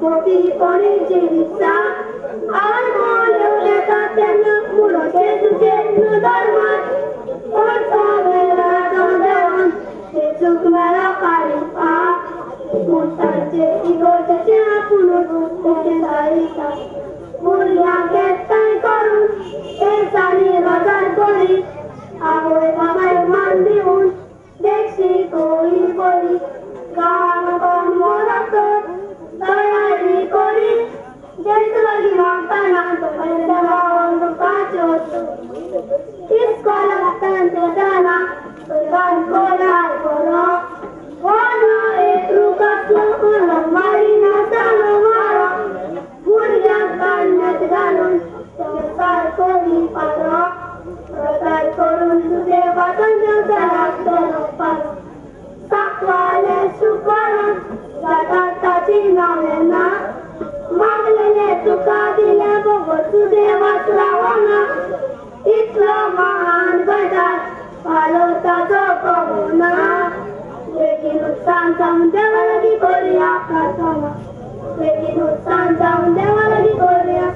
Mopi poni jirisa, armole uleka tenu, mulo jesu jenu darman, orta vela dondeon, jesuk mela kalifa, mutaje igo jeje puno dutte saita, mulia ketai korun, esani razar kori, ahoy babai mandiun, deksi koi kori, gana kon moratot, tayari kori, jesu lagi mantana to pendala ondu kachotu, iskola tante dana, tuan kola koro, wana etru kaslo kola marina salo maro, mulia kanet galun, tesar kori paro, razar korun sude batan jasarak tero paro. Sakwale sukaran, gatata chinalena, maglene tukadile bogotu deva sravana, itla mahan gadar, palota sokona, lekin utsan samdewa lagi korea kasama, lekin utsan samdewa lagi korea.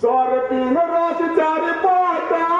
Sorpino rosh chari pata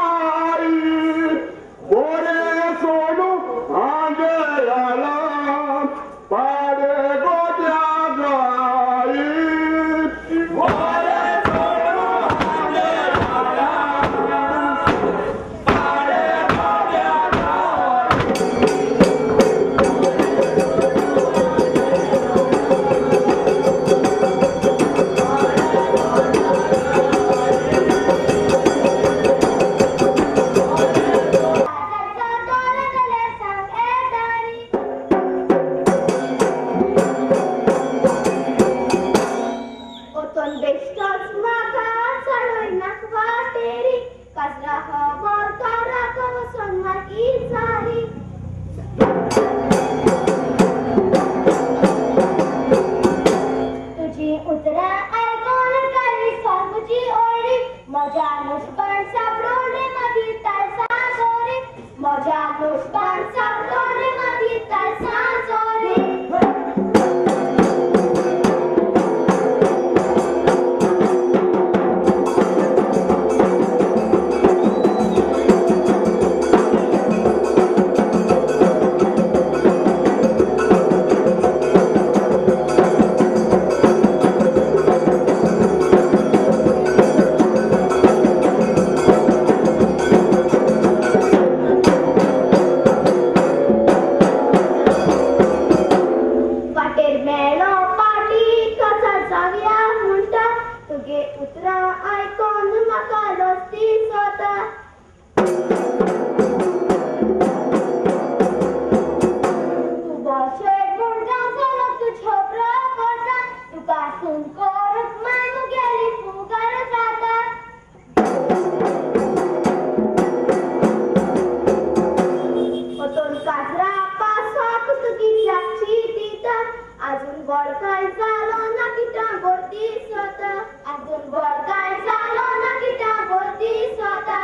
काय झालं ना किटा बोलती स्वतः अजून बर काय झालं ना किटा बोलती स्वतः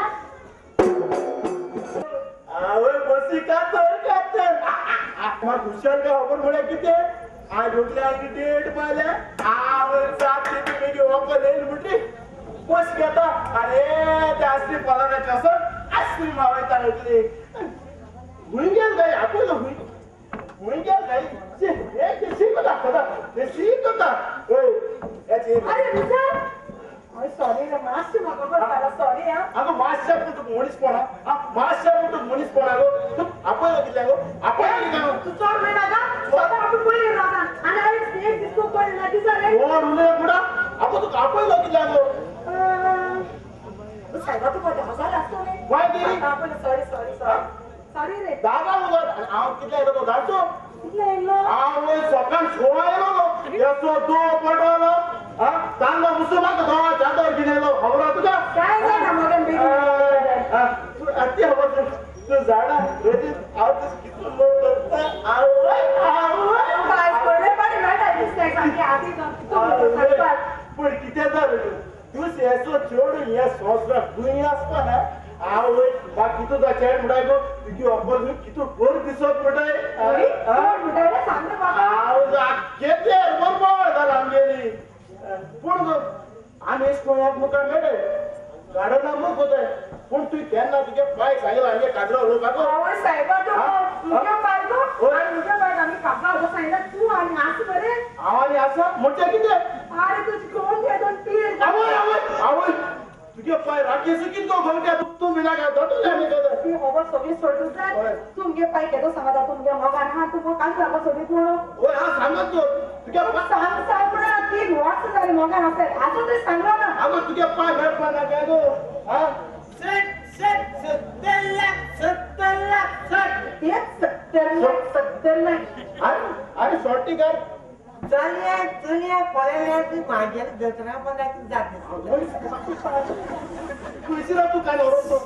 आवड बसी कातर मग हुशार का खबर मुळे किती आज उठल्या आणि डेट पाहिल्या आवड साथी तुम्ही ऑफर येईल म्हटली बस घेता अरे त्या आईस्क्रीम पार्लरच्या असं आईस्क्रीम मावायचा होती होईन गेल काय आपल्याला होईन गेल काय ते शिकत होय याची अरे विचार सॉरी रे मास्टर मग बरं सॉरी हा अगं मास्टर तू मोनीस कोणा मास्टर तू मोनीस कोणा गो तू आपण किती गो आपण तू चोर वेडा का स्वतः आपण बोलले राहता आणि एक दिसतो पण नदी झाले ओ रुले कुडा आपण तू आपण किती गो साहेब तू मध्ये हसायला असतो रे काय केली आपण सॉरी रे दादा उगार आव किती येतो जातो इल्लो आव सकाळ 16 येलो यासो दो पडलो तांगा मुसलमान दो चादर गिनेलो खबरा तुझा काय झालं मगन बेबी तू अति हवा तू झाडा रोजी आवतच किती लोक आव काय पडले पण मॅटर दिसते की आधी तो पण किती झालं तू सेसो छोड या सोसरा दुनियास पण आव बाकी तुझा चॅट मुडायगो तुझी ऑफर मी किती गोर दिसत पडाय मुडायला सांग बाबा आव जा केते बरोबर झाला आमगेली पण आम्ही स्कोयात मुका मेडे गाडना मुक होते पण तू त्यांना तुझे पाय सांगितलं आणि काजरा लोक आगो आवय साहेब तो मुक्या पाडतो आणि मुक्या पाड आम्ही कापला होता सांगितलं तू आणि असं बरे आवाज असं मोठ्या किती अरे तुझी कोण घे दोन पीर आवय तुझे पाय राखेस किती तो भलत्या तू बिना काय दटले आम्ही कदा ती ओवर सगळी सोडून जा तुमगे पाय घेतो सांगा तुमगे मग आणि हा तू काल सांगा सोडी पूर्ण ओय हा सांगत तो तुझे पाय सांगणं ती वाच झाली मग असेल असं ते सांगा ना अगं तुझे पाय भेट पाना काय गो हा सेट 70 लाख 70 लाख अरे शॉर्टी कर चलिया पळण्याची माझ्या जत्रा बनायची जाते खुशीला तू काय ओरडतो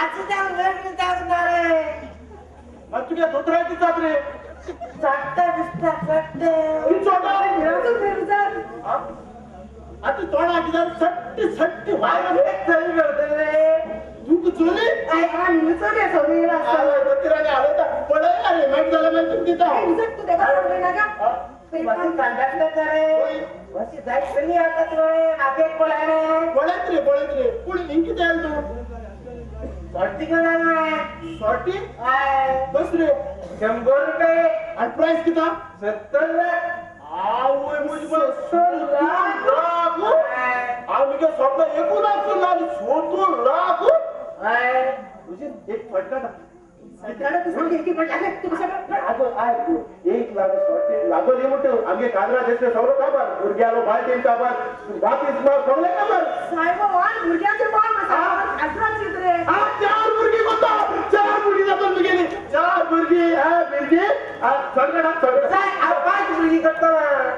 आज जाऊन जाणार आहे मग तुझ्या धोत्राची जात रे चट्टा दिसता चट्टे तू छोटा हा? आता तोडा की जर सट्टी माझं एक चली करते रे तू चोली धोत्राने आलो तर पळे अरे माहिती झालं माहिती तू तिथं बसी कंडक्टर करे बसी जाई चली आता तुळे आपे कोलाने पळत रे पुढे नेमकी जाईल तू भरती करायला शॉर्टी आहे बस रे 100 रुपये आणि प्राइस किती 70 लाख आवय मुझे लाख आम्ही काय स्वप्न एकूण असून ना 70 लाख तुझे एक फटका एक लाख लागो नाही म्हणतो आम्ही कांद्रा देशे सौर काबर गुरग्यालो बालटीन काबर बाकी सगळे काबर चार मुर्गी होता चार मुर्गी जातो मी गेली चार मुर्गी पाच मुलगी करतो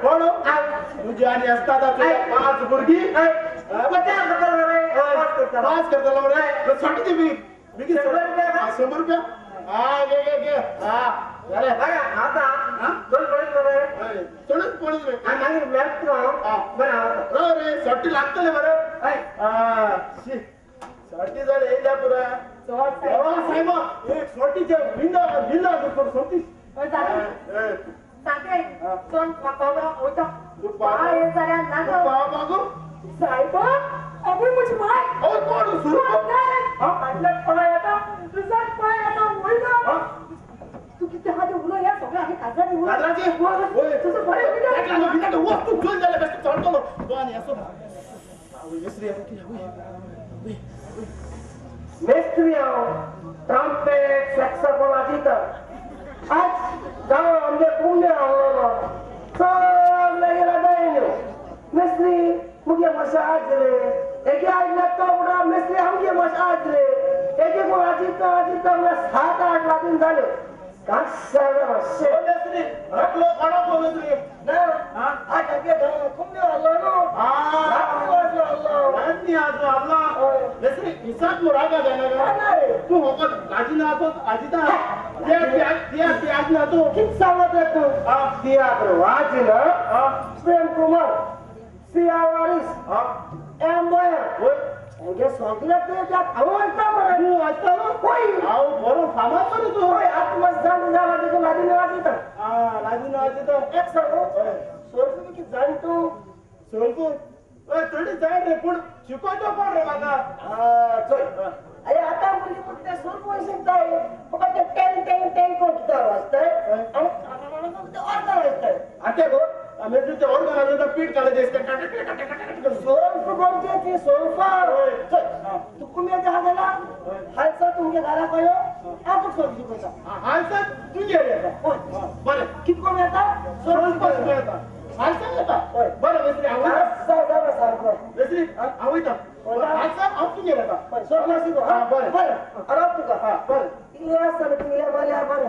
कोण तुझी आणि असतात 5 मुर्गी 50 पाच करता रे साठी मी 100 रुपया हा घे हा अरे बघा आता दोन पडत रे थोडंच पडत रे आणि आम्ही मॅच बरं रे साठी लागतले बरं साठी झाले येत्या पुरा साहेब एक सोटीच्या बिंदा करून सोडतीस साहेब आपण मुझे माय कोण सुरू तू किती हात उघलो या सगळं आहे काजराची तुझं बरं वस्तू घेऊन झालं बेस्ट चढतो तो आणि असो मेस्त्री ट्रम्पेट सॅक्सोफोन आदित आज गाव आमचे पुणे आवडलो सगळे गेला नाही मेस्त्री मुझे मसाज रे एक आज लगता उड़ा मेस्त्री हमके मसाज रे एक को आदित मला 7-8 लाख झाले कासाला वसे मेस्त्री आपलो खाना बोलत रे आज के पुणे आवडलो राजनी आज आपला मेस्त्री हिसाब मुरागा जाणार तू होकर राजीना तो आजीता त्या प्याज ना तो किती सांगत तू Teatro Agina, Prem Kumar, Sia Waris, M. Boyer. हे सगळं ते त्यात आवडता मला तू वाचता ना होय अहो बरोबर फामा करे तू होय आत्मजान झाला तिथं लादीने वाजत लाजून वाजत एक सांगू सोडतो की जाणतो सोलतो थोडी जाय रे पण शिकवतो पण रे मला चल अरे आता मुली कुठे सूर पैसे जाय फक्त ते टेन कोणता वाजताय आणि अर्धा वाजताय आता गो आम्ही ते ऑर्गन आलं पीठ काढायचं सोल्फ कोणते ते सोल्फा तू कुणी जागाला हायचा तुमच्या घरा कयो आता सोल्फ कोणता हा सर तू ये रे बरं किती कोण येता सोडून बस येता हा सर येता बरं बेसरी सारखं बेसरी आवईता हा सर आप तू ये रे सोडला शिको हा बरं बरं अरे तुका हा बरं या सर तुम्ही मला बरं